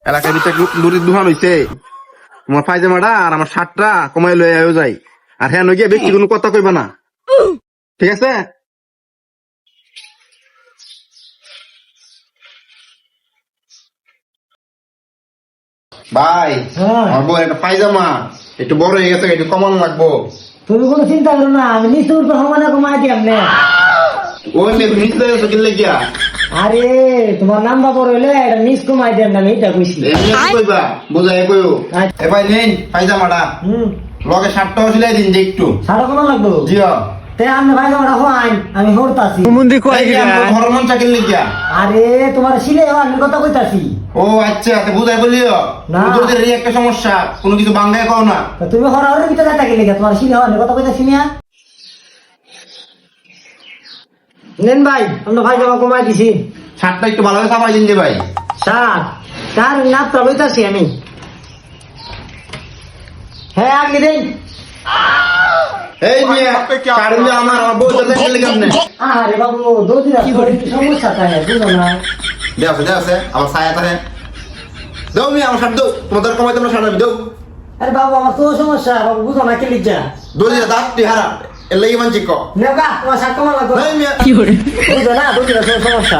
এলাকার ভিতরে লুরির দোকান হইছে, তোমার পায়জামাটা আর আমার শার্টটা কমাই লয়ে আয়ো যাই। আর হ্যাঁ গিয়ে বেশি কোনো কথা কইবা না, ঠিক আছে? ভাই আমার বউ একটা পায়জামা একটু বড় হয়ে গেছে, একটু কমানো লাগবো। তুমি কোনো চিন্তা করো না, আমি নিশ্চয় সমানে কমাই দিয়াম না। ওই মেয়ে তুমি নিচে গেছো কিনলে গিয়া? আরে তোমার নাম্বার বড় হইলে এটা নিচ কমাই দিয়াম না, আমি এটা কইছি। এমনি কি কইবা, বুঝাই কইও। এ ভাই নেন পায়জামাটা, লগে শার্টটাও সিলাই দিন যে একটু। সারা কোনো লাগবো? জিও তে আমি ভাই তোমার হওয়াই আমি হরতাছি। ঘর মন চাকিল লিখিয়া। আরে তোমার সিলে আমি কথা কইতাছি। ও আচ্ছা, তো বুঝাই বলিও না। তোদের এই একটা সমস্যা, কোনো কিছু বাংলায় কও না। তা তুমি হরার ভিতরে যাইতা কি লিখা তোমার সিলে হওয়ার কথা কইতাছি না। নেন ভাই, আমরা ভাই জামা কমাই দিছি। শার্টটা একটু ভালো করে সামাই দিন যে ভাই। স্যার স্যার নাপটা লইতাছি আমি। হ্যাঁ আগে দিন। এই নিয়ে কারণে আমার বউ সাথে গেলে কেমনে? আরে বাবু দোদি না একটু সমস্যা তাই বুঝো না। দেওছে আমার ছায়া থাকে। দাও মি আমার শার্ট দাও, তোমাদের কমাই তোমরা শার্ট দাও। আরে বাবু আমার তো সমস্যা বাবু বুঝো না কি লিখা। দোজি দাঁত তিহারা এর লাগি মানছি ক। নেবা তোমার সাত কমা লাগবে। নাই মিয়া বুঝো না দোদি না সমস্যা।